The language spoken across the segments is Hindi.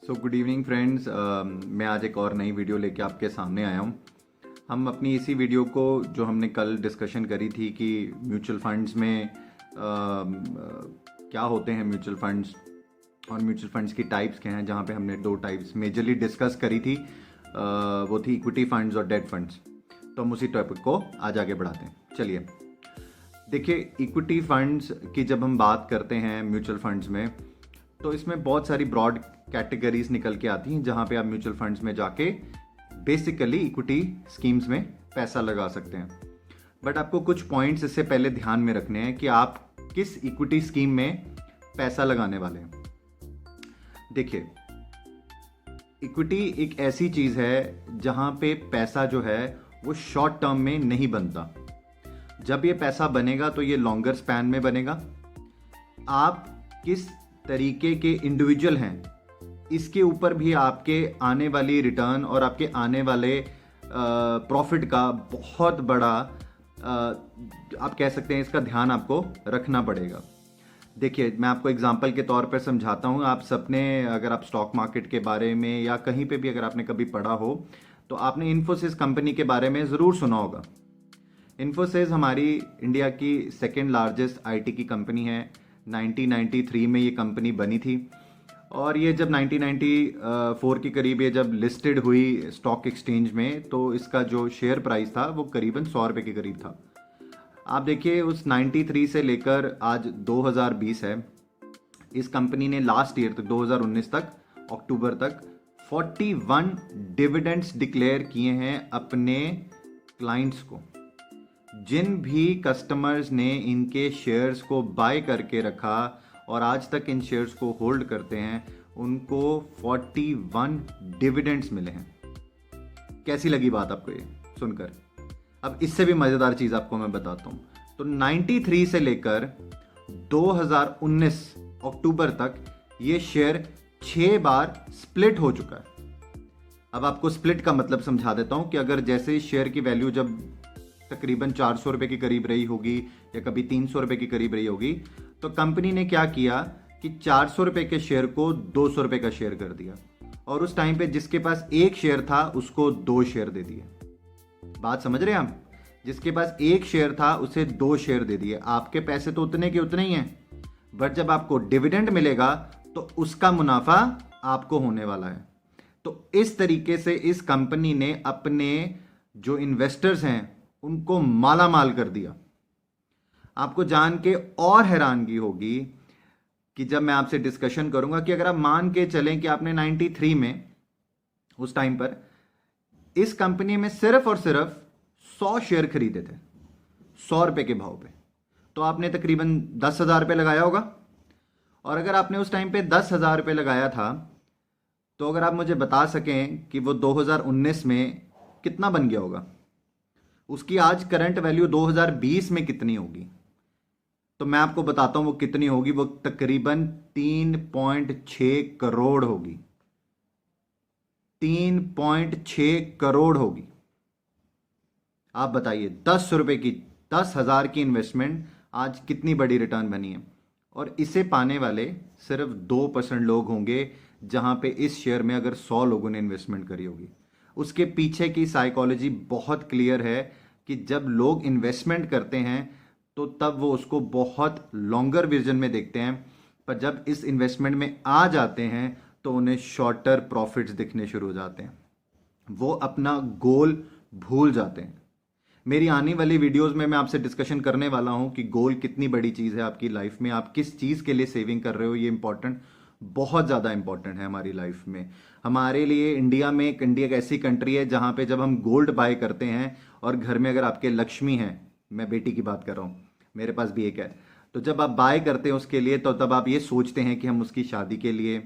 So good evening friends. मैं आज एक और नई वीडियो लेके आपके सामने आया हूँ। हम अपनी इसी वीडियो को जो हमने कल डिस्कशन करी थी कि म्यूचुअल फंड्स में क्या होते हैं म्यूचुअल फंड्स और म्यूचुअल फंड्स की टाइप्स क्या हैं, जहाँ पे हमने दो टाइप्स मेजरली डिस्कस करी थी। वो थी इक्विटी फंड्स और डेट फंड्स। तो हम उसी टॉपिक को आज आगे बढ़ाते हैं। चलिए देखिए, इक्विटी फंड्स की जब हम बात करते हैं म्यूचुअल फंड्स में, तो इसमें बहुत सारी ब्रॉड कैटेगरीज निकल के आती हैं जहां पे आप म्यूचुअल फंड्स में जाके बेसिकली इक्विटी स्कीम्स में पैसा लगा सकते हैं। बट आपको कुछ पॉइंट्स इससे पहले ध्यान में रखने हैं कि आप किस इक्विटी स्कीम में पैसा लगाने वाले हैं। देखिए, इक्विटी एक ऐसी चीज है जहां पे पैसा जो है वो शॉर्ट टर्म में नहीं बनता। जब ये पैसा बनेगा तो ये लॉन्गर स्पैन में बनेगा। आप किस तरीके के इंडिविजुअल हैं, इसके ऊपर भी आपके आने वाली रिटर्न और आपके आने वाले प्रॉफिट का बहुत बड़ा आप कह सकते हैं इसका ध्यान आपको रखना पड़ेगा। देखिए, मैं आपको एग्जांपल के तौर पर समझाता हूँ। आप सबने, अगर आप स्टॉक मार्केट के बारे में या कहीं पे भी अगर आपने कभी पढ़ा हो तो आपने इन्फोसिस कंपनी के बारे में ज़रूर सुना होगा। इन्फोसिस हमारी इंडिया की सेकेंड लार्जेस्ट आईटी की कंपनी है। 1993 में ये कंपनी बनी थी और ये जब 1994 के करीब ये जब लिस्टेड हुई स्टॉक एक्सचेंज में, तो इसका जो शेयर प्राइस था वो करीबन 100 रुपये के करीब था। आप देखिए, उस 93 से लेकर आज 2020 है, इस कंपनी ने लास्ट ईयर तक 2019 तक अक्टूबर तक 41 डिविडेंड्स डिक्लेयर किए हैं अपने क्लाइंट्स को। जिन भी कस्टमर्स ने इनके शेयर्स को बाय करके रखा और आज तक इन शेयर्स को होल्ड करते हैं, उनको 41 डिविडेंड्स मिले हैं। कैसी लगी बात आपको ये सुनकर? अब इससे भी मजेदार चीज आपको मैं बताता हूं। तो 93 से लेकर 2019 अक्टूबर तक ये शेयर 6 बार स्प्लिट हो चुका है। अब आपको स्प्लिट का मतलब समझा देता हूं कि अगर जैसे शेयर की वैल्यू जब तकरीबन 400 रुपए के करीब रही होगी या कभी 300 रुपए के करीब रही होगी, तो कंपनी ने क्या किया कि 400 रुपए के शेयर को 200 रुपए का शेयर कर दिया और उस टाइम पे जिसके पास एक शेयर था उसको 2 शेयर दे दिए। बात समझ रहे हैं आप? जिसके पास एक शेयर था उसे 2 शेयर दे दिए। आपके पैसे तो उतने के उतने ही हैं, बट जब आपको डिविडेंड मिलेगा तो उसका मुनाफा आपको होने वाला है। तो इस तरीके से इस कंपनी ने अपने जो इन्वेस्टर्स हैं उनको माला माल कर दिया। आपको जान के और हैरानगी होगी कि जब मैं आपसे डिस्कशन करूंगा कि अगर आप मान के चलें कि आपने 93 में उस टाइम पर इस कंपनी में सिर्फ और सिर्फ 100 शेयर खरीदे थे 100 रुपए के भाव पे, तो आपने तकरीबन 10,000 रुपये लगाया होगा। और अगर आपने उस टाइम पे 10,000 रुपये लगाया था, तो अगर आप मुझे बता सकें कि वो 2019 में कितना बन गया होगा, उसकी आज करंट वैल्यू 2020 में कितनी होगी, तो मैं आपको बताता हूं वो कितनी होगी। वो तकरीबन 3.6 करोड़ होगी। 3.6 करोड़ होगी। आप बताइए, 10 रुपए की 10,000 की इन्वेस्टमेंट आज कितनी बड़ी रिटर्न बनी है। और इसे पाने वाले सिर्फ 2% लोग होंगे, जहां पे इस शेयर में अगर 100 लोगों ने इन्वेस्टमेंट करी होगी। उसके पीछे की साइकोलॉजी बहुत क्लियर है कि जब लोग इन्वेस्टमेंट करते हैं तो तब वो उसको बहुत लॉन्गर विजन में देखते हैं, पर जब इस इन्वेस्टमेंट में आ जाते हैं तो उन्हें शॉर्टर प्रॉफिट्स दिखने शुरू हो जाते हैं। वो अपना गोल भूल जाते हैं। मेरी आने वाली वीडियोस में मैं आपसे डिस्कशन करने वाला हूं कि गोल कितनी बड़ी चीज़ है आपकी लाइफ में। आप किस चीज़ के लिए सेविंग कर रहे हो, ये इंपॉर्टेंट, बहुत ज़्यादा इंपॉर्टेंट है हमारी लाइफ में। हमारे लिए इंडिया एक ऐसी कंट्री है जहाँ पे जब हम गोल्ड बाय करते हैं और घर में अगर आपके लक्ष्मी हैं, मैं बेटी की बात कर रहा हूँ, मेरे पास भी एक है, तो जब आप बाय करते हैं उसके लिए, तो तब आप ये सोचते हैं कि हम उसकी शादी के लिए,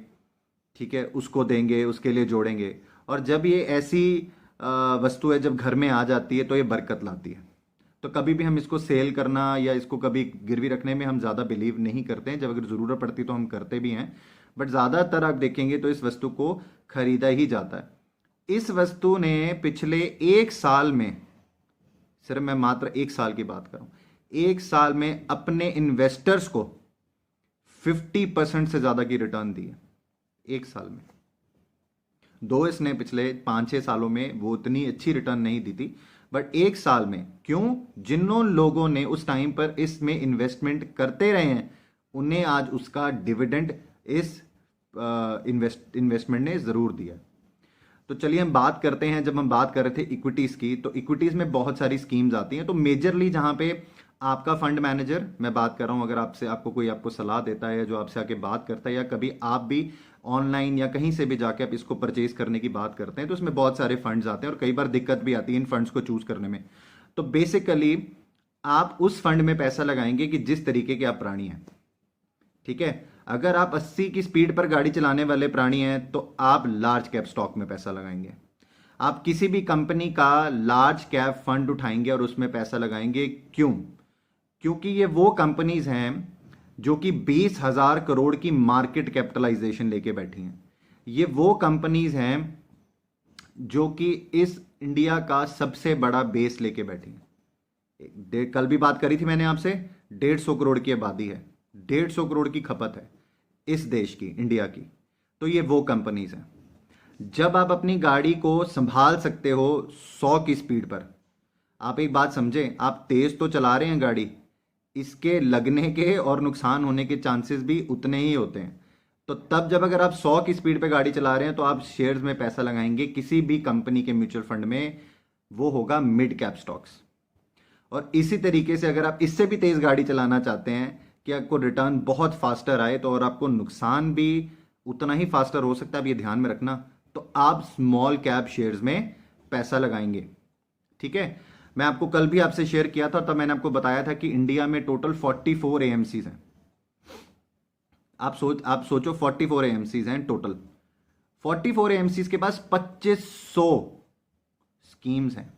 ठीक है, उसको देंगे, उसके लिए जोड़ेंगे। और जब ये ऐसी वस्तु है जब घर में आ जाती है तो ये बरकत लाती है। तो कभी भी हम इसको सेल करना या इसको कभी गिरवी रखने में हम ज़्यादा बिलीव नहीं करते हैं। जब अगर ज़रूरत पड़ती तो हम करते भी हैं, बट ज़्यादातर आप देखेंगे तो इस वस्तु को खरीदा ही जाता है। इस वस्तु ने पिछले 1 साल में, सिर्फ मैं मात्र 1 साल की बात करूं, 1 साल में अपने इन्वेस्टर्स को 50% से ज़्यादा की रिटर्न दी है 1 साल में। दो इसने पिछले 5-6 सालों में वो उतनी अच्छी रिटर्न नहीं दी थी, बट एक साल में क्यों, जिन लोगों ने उस टाइम पर इसमें इन्वेस्टमेंट करते रहे हैं उन्हें आज उसका डिविडेंड इस इन्वेस्टमेंट ने ज़रूर दिया। तो चलिए हम बात करते हैं, जब हम बात कर रहे थे इक्विटीज़ की, तो इक्विटीज़ में बहुत सारी स्कीम्स आती हैं। तो मेजरली जहाँ पे आपका फंड मैनेजर, मैं बात कर रहा हूँ, अगर आपसे आपको कोई आपको सलाह देता है, जो आपसे आके बात करता है, या कभी आप भी ऑनलाइन या कहीं से भी जाके आप इसको परचेज करने की बात करते हैं, तो उसमें बहुत सारे फंड्स आते हैं और कई बार दिक्कत भी आती है इन फंड्स को चूज करने में। तो बेसिकली आप उस फंड में पैसा लगाएंगे कि जिस तरीके के आप प्राणी हैं, ठीक है। अगर आप 80 की स्पीड पर गाड़ी चलाने वाले प्राणी हैं तो आप लार्ज कैप स्टॉक में पैसा लगाएंगे। आप किसी भी कंपनी का लार्ज कैप फंड उठाएंगे और उसमें पैसा लगाएंगे, क्यों? क्योंकि ये वो कंपनीज हैं जो कि 20,000 करोड़ की मार्केट कैपिटलाइजेशन लेके बैठी हैं। ये वो कंपनीज हैं जो कि इस इंडिया का सबसे बड़ा बेस लेके बैठी हैं। कल भी बात करी थी मैंने आपसे, 150 करोड़ की आबादी है, 150 करोड़ की खपत है इस देश की, इंडिया की। तो ये वो कंपनीज हैं। जब आप अपनी गाड़ी को संभाल सकते हो 100 की स्पीड पर, आप एक बात समझें, आप तेज तो चला रहे हैं गाड़ी, इसके लगने के और नुकसान होने के चांसेस भी उतने ही होते हैं। तो तब जब अगर आप 100 की स्पीड पे गाड़ी चला रहे हैं तो आप शेयर्स में पैसा लगाएंगे किसी भी कंपनी के म्यूचुअल फंड में, वो होगा मिड कैप स्टॉक्स। और इसी तरीके से अगर आप इससे भी तेज गाड़ी चलाना चाहते हैं कि आपको रिटर्न बहुत फास्टर आए, तो और आपको नुकसान भी उतना ही फास्टर हो सकता है, आप ये ध्यान में रखना, तो आप स्मॉल कैप शेयर्स में पैसा लगाएंगे, ठीक है। मैं आपको कल भी आपसे शेयर किया था, तब मैंने आपको बताया था कि इंडिया में टोटल 44 एएमसीज हैं। आप सोचो 44 एएमसीज हैं टोटल। 44 एएमसीज के पास 2500 स्कीम्स हैं,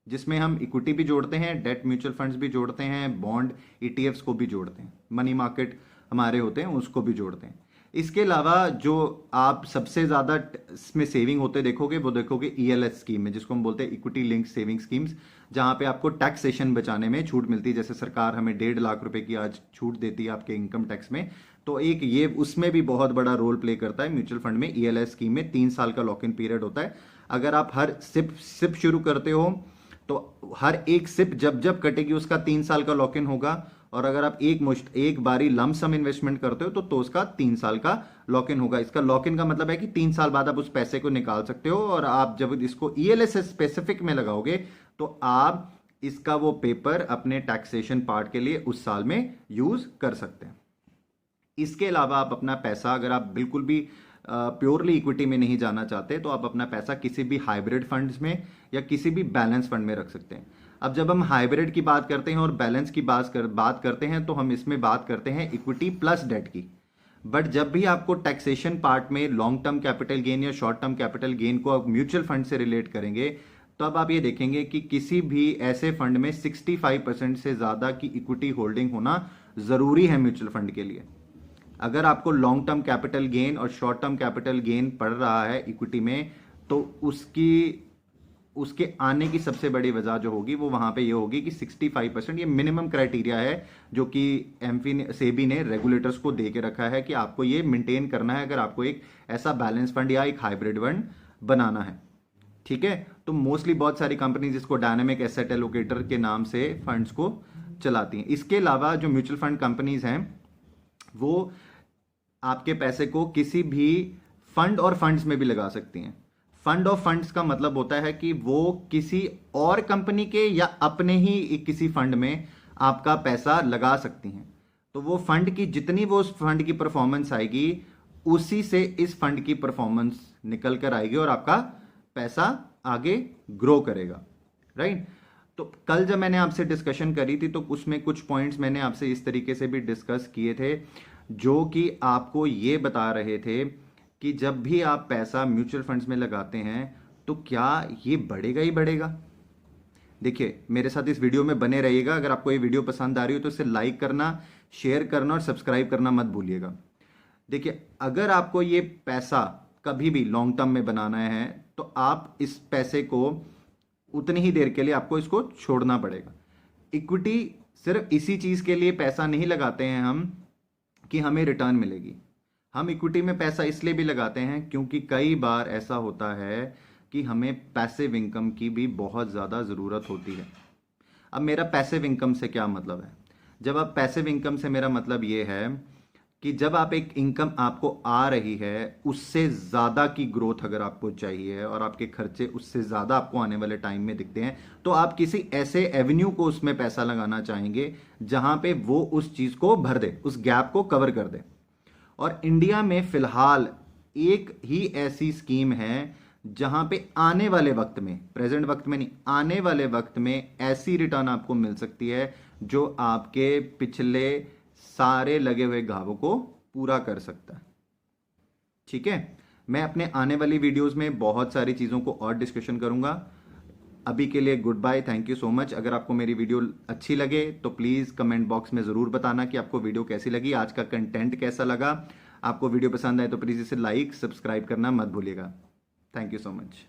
जिसमें हम इक्विटी भी जोड़ते हैं, डेट म्यूचुअल फंड्स भी जोड़ते हैं, बॉन्ड ईटीएफ्स को भी जोड़ते हैं, मनी मार्केट हमारे होते हैं उसको भी जोड़ते हैं। इसके अलावा जो आप सबसे ज़्यादा इसमें सेविंग होते देखोगे, वो देखोगे ईएलएस स्कीम में, जिसको हम बोलते हैं इक्विटी लिंक सेविंग स्कीम्स, जहां पे आपको टैक्सेशन बचाने में छूट मिलती है। जैसे सरकार हमें 1.5 लाख रुपए की आज छूट देती है आपके इनकम टैक्स में, तो एक ये उसमें भी बहुत बड़ा रोल प्ले करता है म्यूचुअल फंड में। ईएलएस स्कीम में 3 साल का लॉक इन पीरियड होता है। अगर आप हर सिप शुरू करते हो तो हर एक सिप जब जब कटेगी उसका 3 साल का लॉक इन होगा, और अगर आप एक बारी लमसम इन्वेस्टमेंट करते हो तो उसका 3 साल का लॉक इन होगा। इसका लॉक इन का मतलब है कि 3 साल बाद आप उस पैसे को निकाल सकते हो, और आप जब इसको ईएलएस स्पेसिफिक में लगाओगे तो आप इसका वो पेपर अपने टैक्सेशन पार्ट के लिए उस साल में यूज कर सकते हैं। इसके अलावा आप अपना पैसा, अगर आप बिल्कुल भी प्योरली इक्विटी में नहीं जाना चाहते, तो आप अपना पैसा किसी भी हाइब्रिड फंड्स में या किसी भी बैलेंस फंड में रख सकते हैं। अब जब हम हाइब्रिड की बात करते हैं और बैलेंस की बात करते हैं, तो हम इसमें बात करते हैं इक्विटी प्लस डेट की। बट जब भी आपको टैक्सेशन पार्ट में लॉन्ग टर्म कैपिटल गेन या शॉर्ट टर्म कैपिटल गेन को आप म्यूचुअल फंड से रिलेट करेंगे, तब आप ये देखेंगे कि किसी भी ऐसे फंड में 65% से ज़्यादा की इक्विटी होल्डिंग होना ज़रूरी है म्यूचुअल फंड के लिए। अगर आपको लॉन्ग टर्म कैपिटल गेन और शॉर्ट टर्म कैपिटल गेन पड़ रहा है इक्विटी में, तो उसके आने की सबसे बड़ी वजह जो होगी वो वहां पे ये होगी कि 65%, ये मिनिमम क्राइटेरिया है जो कि सेबी ने रेगुलेटर्स को दे के रखा है कि आपको ये मेंटेन करना है अगर आपको एक ऐसा बैलेंस फंड या एक हाइब्रिड फंड बनाना है, ठीक है। तो मोस्टली बहुत सारी कंपनीज इसको डायनेमिक एसेट एलोकेटर के नाम से फंड्स को चलाती हैं। इसके अलावा जो म्यूचुअल फंड कंपनीज हैं वो आपके पैसे को किसी भी फंड और फंड्स में भी लगा सकती हैं। फंड ऑफ फंड्स का मतलब होता है कि वो किसी और कंपनी के या अपने ही किसी फंड में आपका पैसा लगा सकती हैं। तो वो फंड की जितनी वो उस फंड की परफॉर्मेंस आएगी, उसी से इस फंड की परफॉर्मेंस निकल कर आएगी और आपका पैसा आगे ग्रो करेगा, राइट। तो कल जब मैंने आपसे डिस्कशन करी थी तो उसमें कुछ पॉइंट्स मैंने आपसे इस तरीके से भी डिस्कस किए थे, जो कि आपको ये बता रहे थे कि जब भी आप पैसा म्यूचुअल फंड्स में लगाते हैं तो क्या ये बढ़ेगा ही बढ़ेगा। देखिए, मेरे साथ इस वीडियो में बने रहिएगा। अगर आपको ये वीडियो पसंद आ रही हो तो इसे लाइक करना, शेयर करना और सब्सक्राइब करना मत भूलिएगा। देखिए, अगर आपको ये पैसा कभी भी लॉन्ग टर्म में बनाना है तो आप इस पैसे को उतनी ही देर के लिए आपको इसको छोड़ना पड़ेगा। इक्विटी सिर्फ इसी चीज के लिए पैसा नहीं लगाते हैं हम कि हमें रिटर्न मिलेगी। हम इक्विटी में पैसा इसलिए भी लगाते हैं क्योंकि कई बार ऐसा होता है कि हमें पैसिव इनकम की भी बहुत ज़्यादा ज़रूरत होती है। अब मेरा पैसिव इनकम से क्या मतलब है? जब आप पैसिव इनकम से मेरा मतलब ये है कि जब आप एक इनकम आपको आ रही है उससे ज़्यादा की ग्रोथ अगर आपको चाहिए और आपके खर्चे उससे ज़्यादा आपको आने वाले टाइम में दिखते हैं, तो आप किसी ऐसे एवेन्यू को उसमें पैसा लगाना चाहेंगे जहां पे वो उस चीज़ को भर दे, उस गैप को कवर कर दे। और इंडिया में फिलहाल एक ही ऐसी स्कीम है जहां पे आने वाले वक्त में, प्रेजेंट वक्त में नहीं, आने वाले वक्त में ऐसी रिटर्न आपको मिल सकती है जो आपके पिछले सारे लगे हुए घावों को पूरा कर सकता है। ठीक है, मैं अपने आने वाली वीडियोस में बहुत सारी चीज़ों को और डिस्कशन करूंगा। अभी के लिए good bye, thank you so much. अगर आपको मेरी वीडियो अच्छी लगे तो प्लीज़ कमेंट बॉक्स में ज़रूर बताना कि आपको वीडियो कैसी लगी, आज का कंटेंट कैसा लगा। आपको वीडियो पसंद आए तो प्लीज़ इसे लाइक सब्सक्राइब करना मत भूलिएगा। Thank you so much.